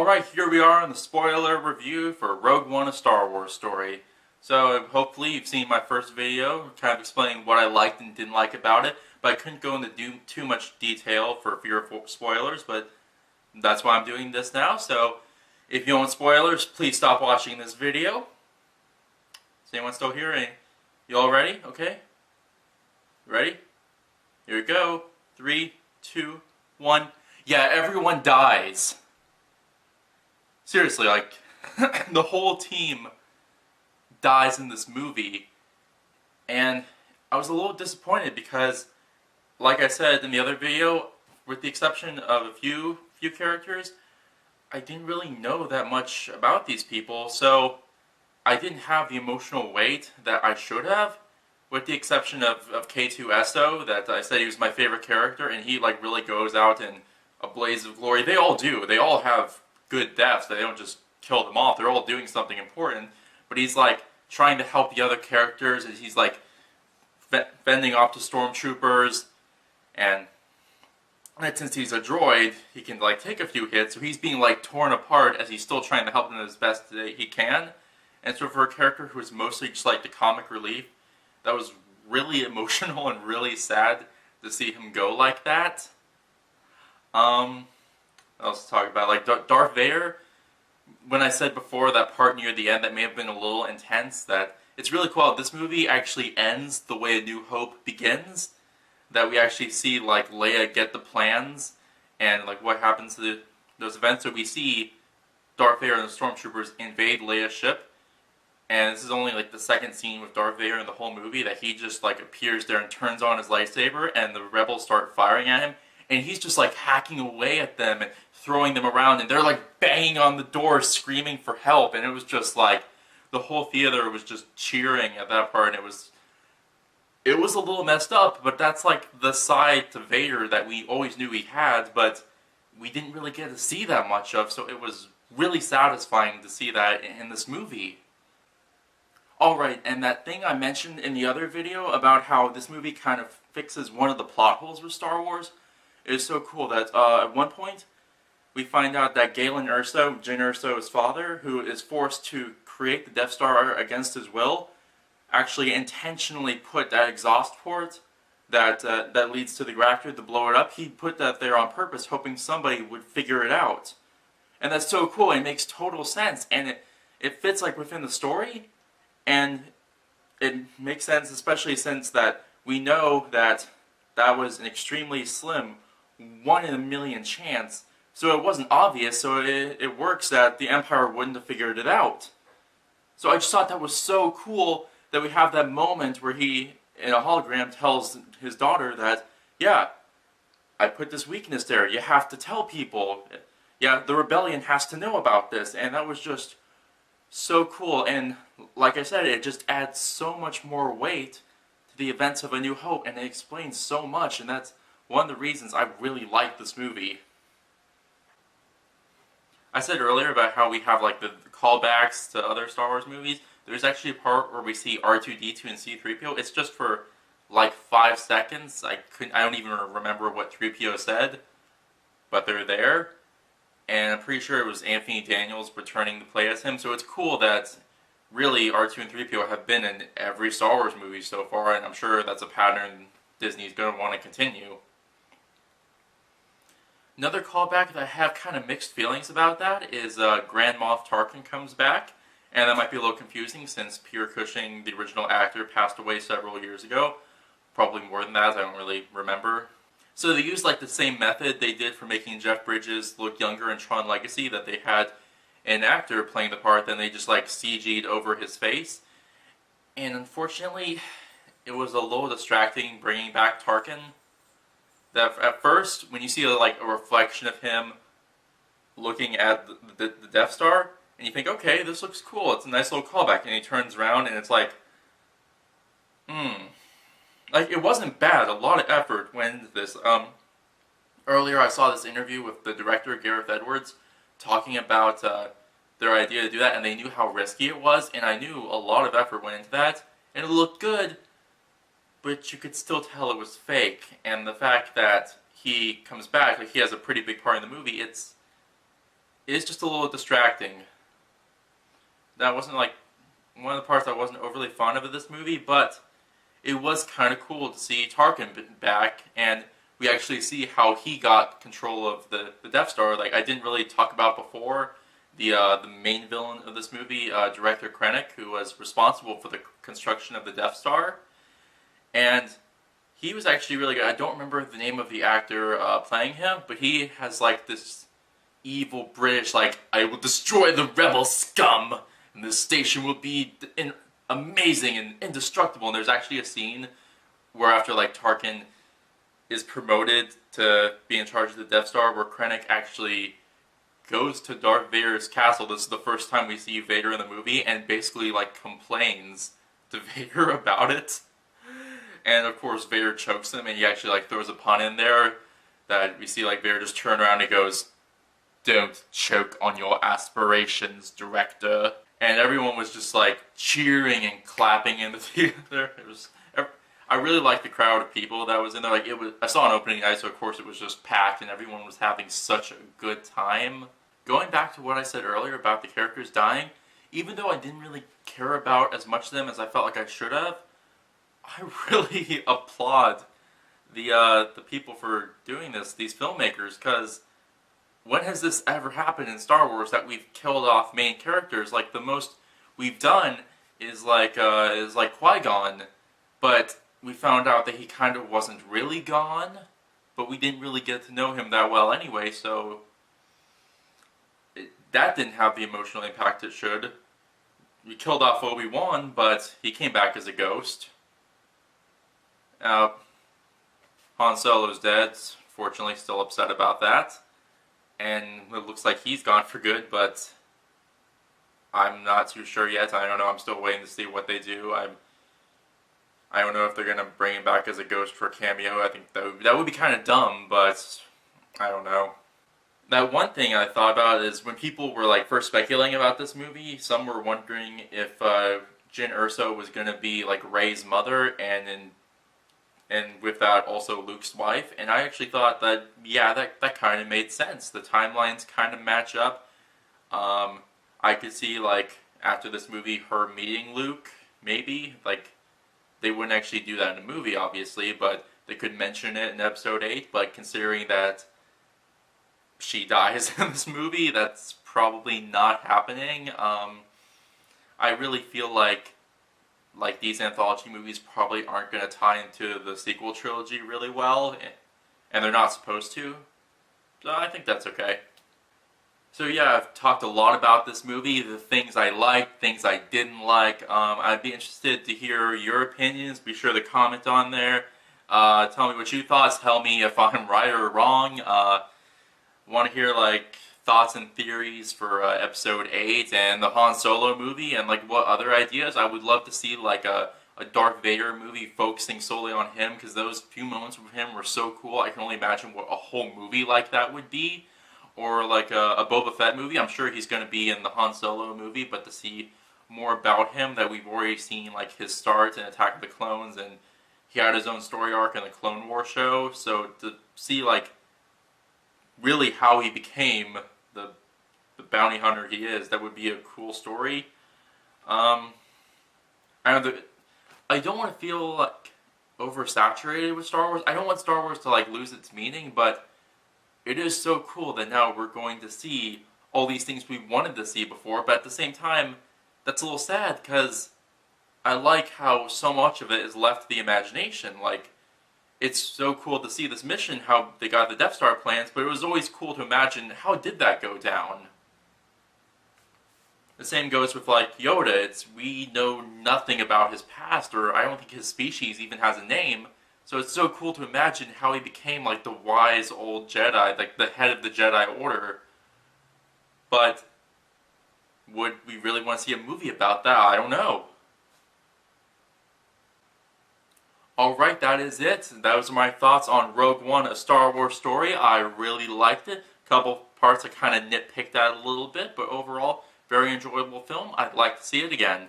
Alright, here we are on the spoiler review for Rogue One: A Star Wars Story. So hopefully you've seen my first video, kind of explaining what I liked and didn't like about it, but I couldn't go into too much detail for fear of spoilers, but that's why I'm doing this now. So if you want spoilers, please stop watching this video. Is anyone still here? You all ready? Okay? Ready? Here we go. 3, 2, 1. Yeah, everyone dies. Seriously, like, the whole team dies in this movie, and I was a little disappointed because, like I said in the other video, with the exception of a few characters, I didn't really know that much about these people, so I didn't have the emotional weight that I should have, with the exception of K2SO, that I said he was my favorite character, and he like really goes out in a blaze of glory. They all do. They all have good deaths. They don't just kill them off. They're all doing something important. But he's like trying to help the other characters, and he's like fending off the stormtroopers, and since he's a droid, he can like take a few hits, so he's being like torn apart as he's still trying to help them as best that he can. And so for a character who was mostly just like the comic relief, that was really emotional and really sad to see him go like that. What else to talk about? Like Darth Vader, when I said before that part near the end that may have been a little intense, that it's really cool how this movie actually ends the way A New Hope begins. That we actually see like Leia get the plans and like what happens to those events. So we see Darth Vader and the stormtroopers invade Leia's ship, and this is only like the second scene with Darth Vader in the whole movie, that he just like appears there and turns on his lightsaber, and the rebels start firing at him, and he's just like hacking away at them and throwing them around, and they're like banging on the door screaming for help, and it was just like the whole theater was just cheering at that part, and it was a little messed up, but that's like the side to Vader that we always knew he had, but we didn't really get to see that much of, so it was really satisfying to see that in this movie. Alright, and that thing I mentioned in the other video about how this movie kind of fixes one of the plot holes with Star Wars is so cool that at one point we find out that Galen Erso, Jyn Erso's father, who is forced to create the Death Star against his will, actually intentionally put that exhaust port that leads to the reactor to blow it up. He put that there on purpose, hoping somebody would figure it out. And that's so cool. It makes total sense, and it fits like within the story, and it makes sense, especially since that we know that that was an extremely slim 1 in a million chance. So it wasn't obvious, so it works that the Empire wouldn't have figured it out. So I just thought that was so cool that we have that moment where he, in a hologram, tells his daughter that, yeah, I put this weakness there, you have to tell people. Yeah, the rebellion has to know about this, and that was just so cool. And like I said, it just adds so much more weight to the events of A New Hope, and it explains so much, and that's one of the reasons I really like this movie. I said earlier about how we have like the callbacks to other Star Wars movies. There's actually a part where we see R2-D2 and C-3PO. It's just for like 5 seconds. I don't even remember what 3PO said, but they're there. And I'm pretty sure it was Anthony Daniels returning to play as him. So it's cool that really R2 and 3PO have been in every Star Wars movie so far, and I'm sure that's a pattern Disney's going to want to continue. Another callback that I have kind of mixed feelings about that is Grand Moff Tarkin comes back, and that might be a little confusing since Peter Cushing, the original actor, passed away several years ago. Probably more than that, I don't really remember. So they used like the same method they did for making Jeff Bridges look younger in Tron Legacy, that they had an actor playing the part, then they just like CG'd over his face. And unfortunately, it was a little distracting bringing back Tarkin. That at first, when you see like a reflection of him looking at the Death Star, and you think, okay, this looks cool, it's a nice little callback, and he turns around and it's like, like, it wasn't bad, a lot of effort went into this. Earlier I saw this interview with the director, Gareth Edwards, talking about their idea to do that, and they knew how risky it was, and I knew a lot of effort went into that, and it looked good, but you could still tell it was fake, and the fact that he comes back, like he has a pretty big part in the movie, is just a little distracting. That wasn't like one of the parts I wasn't overly fond of this movie, but it was kind of cool to see Tarkin back, and we actually see how he got control of the Death Star. Like I didn't really talk about before, the main villain of this movie, Director Krennic, who was responsible for the construction of the Death Star, and he was actually really good. I don't remember the name of the actor playing him, but he has like this evil British, like, I will destroy the rebel scum, and this station will be amazing and indestructible. And there's actually a scene where after like Tarkin is promoted to be in charge of the Death Star, where Krennic actually goes to Darth Vader's castle. This is the first time we see Vader in the movie, and basically like complains to Vader about it. And of course Vader chokes him, and he actually like throws a pun in there that we see like Vader just turn around and goes, "Don't choke on your aspirations, director." And everyone was just like cheering and clapping in the theater. I really liked the crowd of people that was in there. Like I saw an opening night, so of course it was just packed, and everyone was having such a good time. Going back to what I said earlier about the characters dying, even though I didn't really care about as much of them as I felt like I should have, I really applaud the people for doing this, these filmmakers, because when has this ever happened in Star Wars that we've killed off main characters? Like the most we've done is like Qui-Gon, but we found out that he kind of wasn't really gone, but we didn't really get to know him that well anyway, so that didn't have the emotional impact it should. We killed off Obi-Wan, but he came back as a ghost. Han Solo's dead, fortunately still upset about that. And it looks like he's gone for good, but I'm not too sure yet. I don't know, I'm still waiting to see what they do. I don't know if they're going to bring him back as a ghost for a cameo. I think that would be kind of dumb, but I don't know. That one thing I thought about is when people were like first speculating about this movie, some were wondering if Jyn Erso was going to be like Rey's mother, and with that also Luke's wife. And I actually thought that, yeah, that kind of made sense. The timelines kind of match up. I could see like after this movie her meeting Luke, maybe. Like they wouldn't actually do that in the movie, obviously, but they could mention it in episode 8. But considering that she dies in this movie, that's probably not happening. I really feel like these anthology movies probably aren't going to tie into the sequel trilogy really well, and they're not supposed to. So I think that's okay. So yeah, I've talked a lot about this movie, the things I liked, things I didn't like. I'd be interested to hear your opinions. Be sure to comment on there. Tell me what you thought. Tell me if I'm right or wrong. Want to hear like thoughts and theories for episode 8 and the Han Solo movie, and like what other ideas. I would love to see like a Darth Vader movie focusing solely on him, because those few moments with him were so cool. I can only imagine what a whole movie like that would be. Or like a Boba Fett movie. I'm sure he's going to be in the Han Solo movie, but to see more about him that we've already seen, like his start in Attack of the Clones, and he had his own story arc in the Clone War show. So to see like really how he became the bounty hunter he is, that would be a cool story. I don't want to feel like oversaturated with Star Wars. I don't want Star Wars to like lose its meaning, but it is so cool that now we're going to see all these things we wanted to see before, but at the same time, that's a little sad, because I like how so much of it is left to the imagination. Like, it's so cool to see this mission, how they got the Death Star plans, but it was always cool to imagine, how did that go down? The same goes with, like, Yoda. We know nothing about his past, or I don't think his species even has a name. So it's so cool to imagine how he became like the wise old Jedi, like the head of the Jedi Order. But would we really want to see a movie about that? I don't know. Alright, that is it. Those are my thoughts on Rogue One, A Star Wars Story. I really liked it. A couple parts I kind of nitpicked at a little bit, but overall, very enjoyable film. I'd like to see it again.